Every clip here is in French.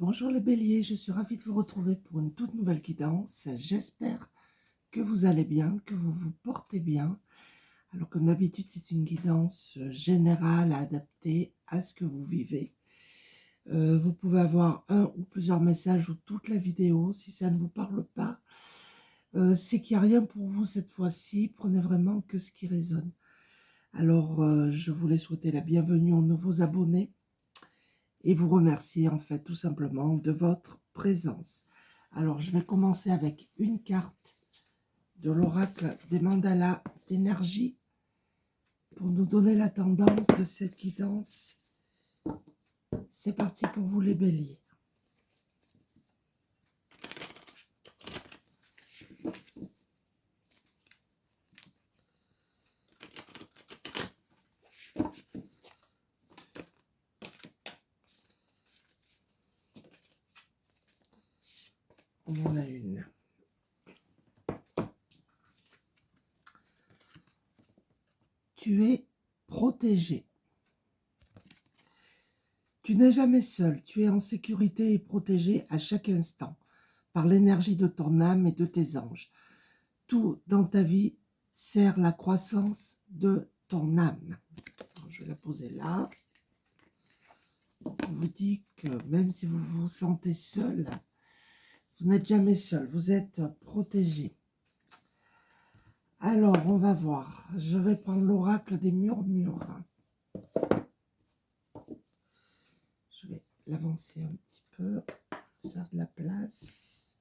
Bonjour les béliers, je suis ravie de vous retrouver pour une toute nouvelle guidance. J'espère que vous allez bien, que vous vous portez bien. Alors comme d'habitude, c'est une guidance générale adaptée à ce que vous vivez. Vous pouvez avoir un ou plusieurs messages ou toute la vidéo. Si ça ne vous parle pas, c'est qu'il n'y a rien pour vous cette fois-ci. Prenez vraiment que ce qui résonne. Alors, je voulais souhaiter la bienvenue aux nouveaux abonnés et vous remercier en fait tout simplement de votre présence. Alors, je vais commencer avec une carte de l'oracle des mandalas d'énergie pour nous donner la tendance de cette guidance. C'est parti pour vous les béliers. On en a une. Tu es protégé. Tu n'es jamais seul, tu es en sécurité et protégé à chaque instant par l'énergie de ton âme et de tes anges. Tout dans ta vie sert la croissance de ton âme. Alors, je vais la poser là. On vous dit que même si vous vous sentez seul, vous n'êtes jamais seul, vous êtes protégé. Alors, on va voir. Je vais prendre l'oracle des murmures. Je vais l'avancer un petit peu, faire de la place.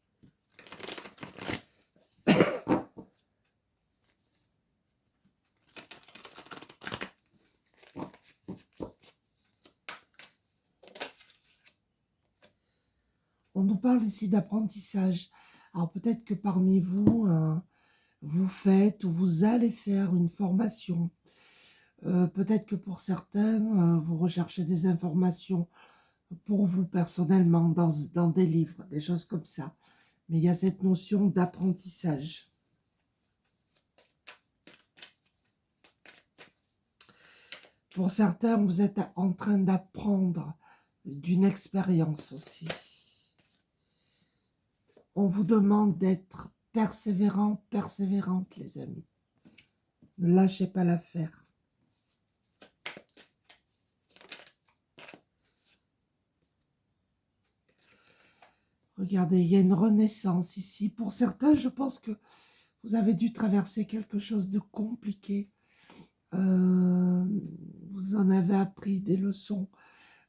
On nous parle ici d'apprentissage. Alors, peut-être que parmi vous, vous faites ou vous allez faire une formation. Peut-être que pour certains, vous recherchez des informations pour vous personnellement dans des livres, des choses comme ça. Mais il y a cette notion d'apprentissage. Pour certains, vous êtes en train d'apprendre d'une expérience aussi. On vous demande d'être persévérant, persévérante, les amis. Ne lâchez pas l'affaire. Regardez, il y a une renaissance ici. Pour certains, je pense que vous avez dû traverser quelque chose de compliqué. Vous en avez appris des leçons.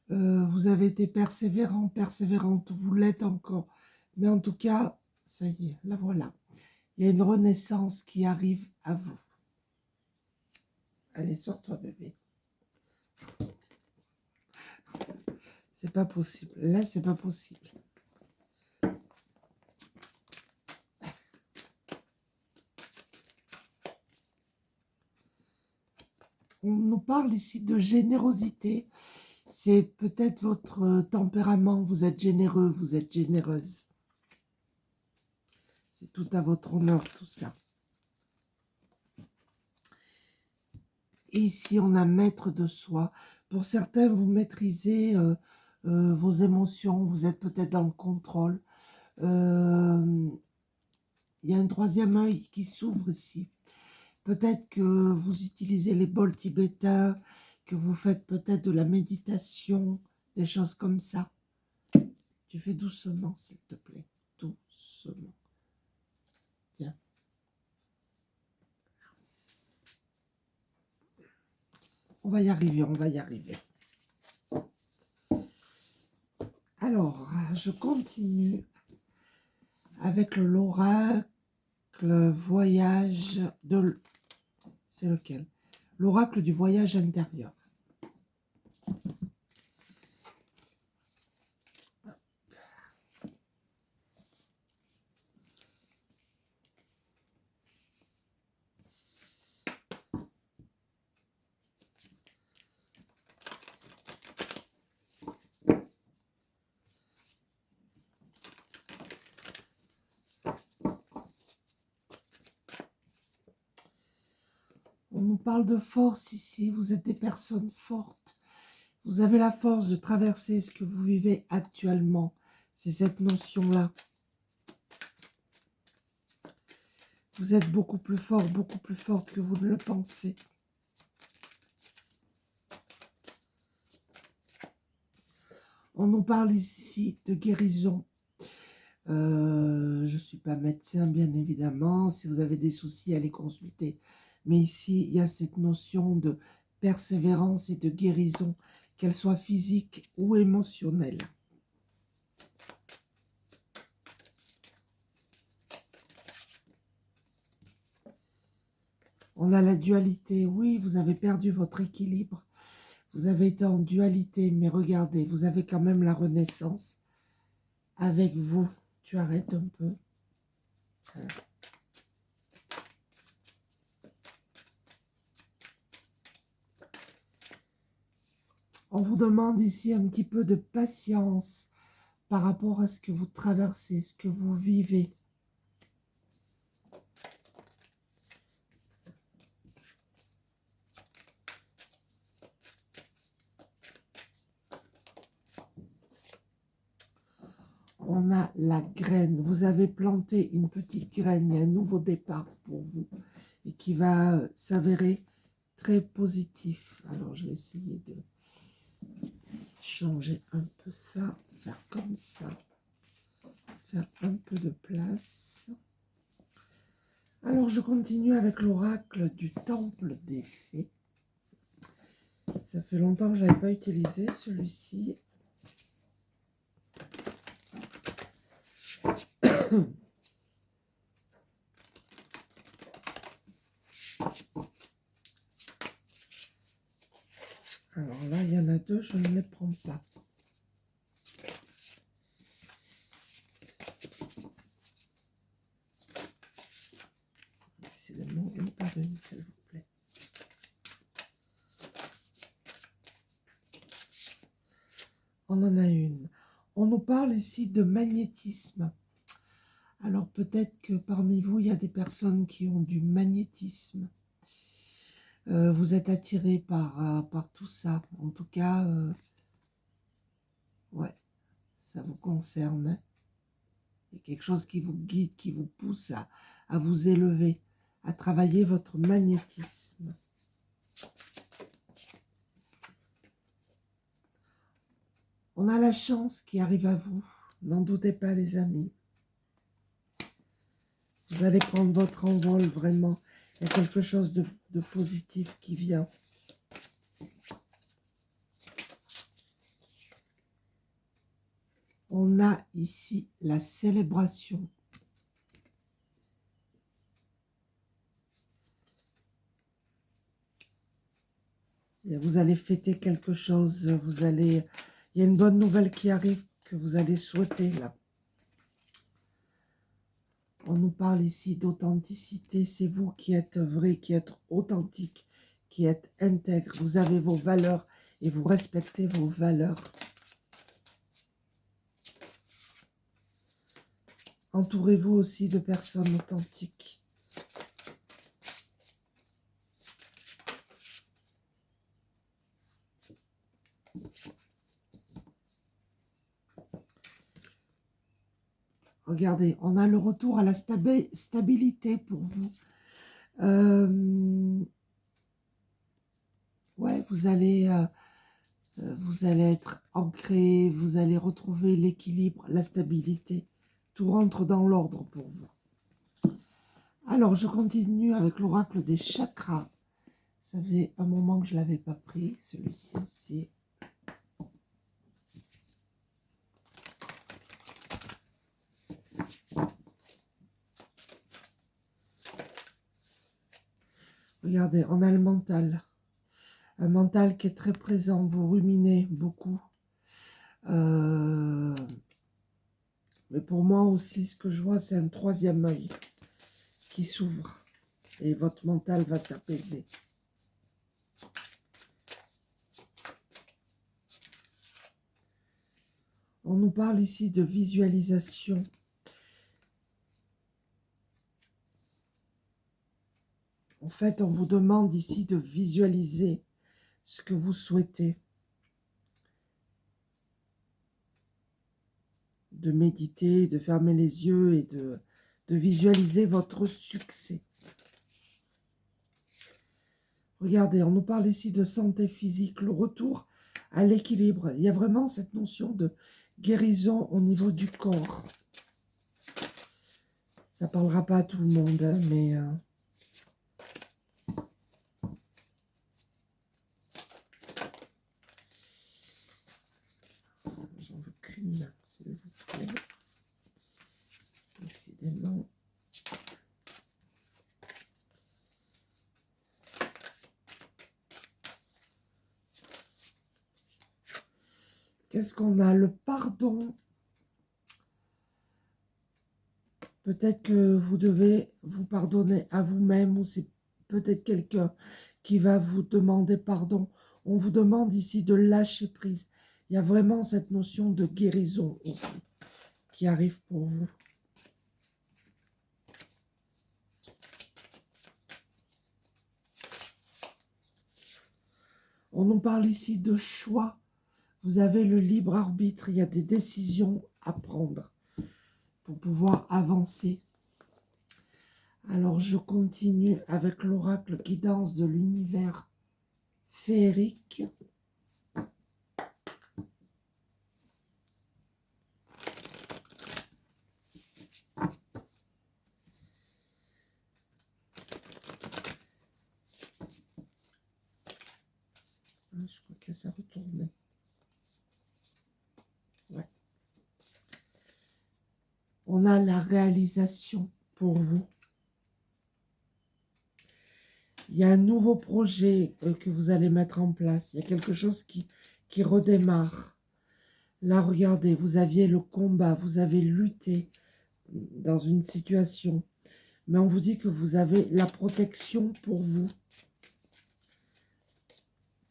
Vous avez été persévérant, persévérante. Vous l'êtes encore. Mais en tout cas, ça y est, la voilà. Il y a une renaissance qui arrive à vous. Allez, sors-toi, bébé. C'est pas possible. Là, c'est pas possible. On nous parle ici de générosité. C'est peut-être votre tempérament. Vous êtes généreux, vous êtes généreuse. C'est tout à votre honneur, tout ça. Et ici, on a maître de soi. Pour certains, vous maîtrisez vos émotions. Vous êtes peut-être dans le contrôle. Il y a un troisième œil qui s'ouvre ici. Peut-être que vous utilisez les bols tibétains, que vous faites peut-être de la méditation, des choses comme ça. Tu fais doucement, s'il te plaît. Doucement. Tiens. On va y arriver, on va y arriver. Alors, je continue avec l'oracle voyage de... C'est lequel? L'oracle du voyage intérieur. On nous parle de force ici. Vous êtes des personnes fortes. Vous avez la force de traverser ce que vous vivez actuellement. C'est cette notion-là. Vous êtes beaucoup plus fort, beaucoup plus forte que vous ne le pensez. On nous parle ici de guérison. Je ne suis pas médecin, bien évidemment. Si vous avez des soucis, allez consulter. Mais ici, il y a cette notion de persévérance et de guérison, qu'elle soit physique ou émotionnelle. On a la dualité. Oui, vous avez perdu votre équilibre. Vous avez été en dualité, mais regardez, vous avez quand même la renaissance avec vous. Tu arrêtes un peu. Voilà. On vous demande ici un petit peu de patience par rapport à ce que vous traversez, ce que vous vivez. On a la graine. Vous avez planté une petite graine. Il y a un nouveau départ pour vous et qui va s'avérer très positif. Alors, je vais essayer de changer un peu ça, faire comme ça, faire un peu de place. Alors, je continue avec l'oracle du temple des fées. Ça fait longtemps que je ne l'avais pas utilisé, celui-ci. Alors là, il y en a deux, je ne les prends pas. Décidément, une par une, s'il vous plaît. On en a une. On nous parle ici de magnétisme. Alors peut-être que parmi vous, il y a des personnes qui ont du magnétisme. Vous êtes attiré par tout ça. En tout cas, ouais, ça vous concerne. Il y a quelque chose qui vous guide, qui vous pousse à vous élever, à travailler votre magnétisme. On a la chance qui arrive à vous. N'en doutez pas, les amis. Vous allez prendre votre envol, vraiment. Il y a quelque chose de positif qui vient. On a ici la célébration. Et vous allez fêter quelque chose. Il y a une bonne nouvelle qui arrive que vous allez souhaiter là. On nous parle ici d'authenticité. C'est vous qui êtes vrai, qui êtes authentique, qui êtes intègre. Vous avez vos valeurs et vous respectez vos valeurs. Entourez-vous aussi de personnes authentiques. Regardez, on a le retour à la stabilité pour vous. Ouais, vous allez être ancré, vous allez retrouver l'équilibre, la stabilité. Tout rentre dans l'ordre pour vous. Alors, je continue avec l'oracle des chakras. Ça faisait un moment que je ne l'avais pas pris, celui-ci aussi. Regardez, on a le mental. Un mental qui est très présent, vous ruminez beaucoup. Mais pour moi aussi, ce que je vois, c'est un troisième œil qui s'ouvre. Et votre mental va s'apaiser. On nous parle ici de visualisation. En fait, on vous demande ici de visualiser ce que vous souhaitez. de méditer, de fermer les yeux et de visualiser votre succès. Regardez, on nous parle ici de santé physique, le retour à l'équilibre. Il y a vraiment cette notion de guérison au niveau du corps. Ça ne parlera pas à tout le monde, hein, mais... J'en veux qu'une, s'il vous plaît. Décidément. Qu'est-ce qu'on a? Le pardon. Peut-être que vous devez vous pardonner à vous-même ou c'est peut-être quelqu'un qui va vous demander pardon. On vous demande ici de lâcher prise. Il y a vraiment cette notion de guérison aussi qui arrive pour vous. On nous parle ici de choix. Vous avez le libre arbitre. Il y a des décisions à prendre pour pouvoir avancer. Alors, je continue avec l'oracle guidance de l'univers féerique. Je crois que ça retournait. Ouais. On a la réalisation pour vous. Il y a un nouveau projet que vous allez mettre en place. Il y a quelque chose qui redémarre. Là, regardez, vous aviez le combat, vous avez lutté dans une situation. Mais on vous dit que vous avez la protection pour vous.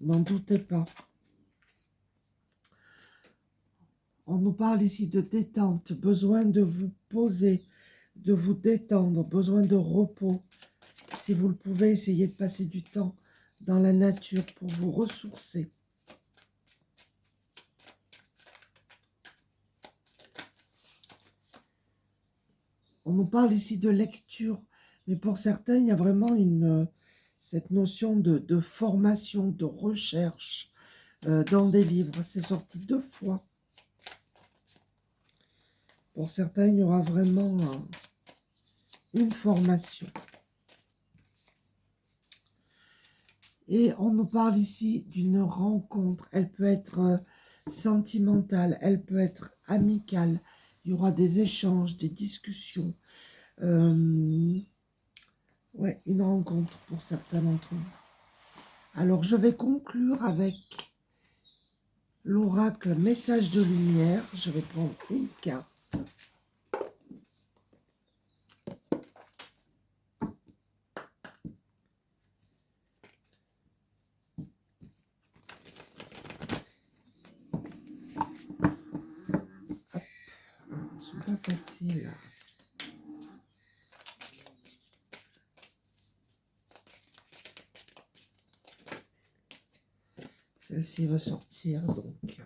N'en doutez pas. On nous parle ici de détente, besoin de vous poser, de vous détendre, besoin de repos. Si vous le pouvez, essayez de passer du temps dans la nature pour vous ressourcer. On nous parle ici de lecture, mais pour certains, il y a vraiment cette notion de formation, de recherche dans des livres. C'est sorti 2 fois. Pour certains, il y aura vraiment une formation. Et on nous parle ici d'une rencontre. Elle peut être sentimentale, elle peut être amicale. Il y aura des échanges, des discussions. Ouais, une rencontre pour certains d'entre vous. Alors, je vais conclure avec l'oracle message de lumière. Je vais prendre une carte. C'est pas facile. Celle-ci va sortir, donc.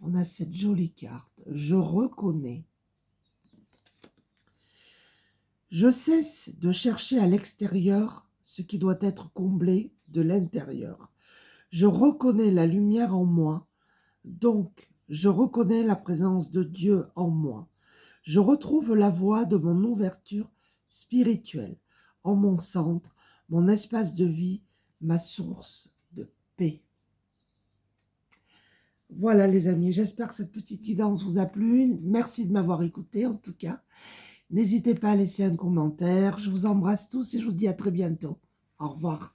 On a cette jolie carte. Je reconnais. Je cesse de chercher à l'extérieur ce qui doit être comblé de l'intérieur. Je reconnais la lumière en moi, donc je reconnais la présence de Dieu en moi. Je retrouve la voie de mon ouverture spirituelle, en mon centre, mon espace de vie, ma source de paix. Voilà les amis, j'espère que cette petite guidance vous a plu. Merci de m'avoir écouté en tout cas. N'hésitez pas à laisser un commentaire. Je vous embrasse tous et je vous dis à très bientôt. Au revoir.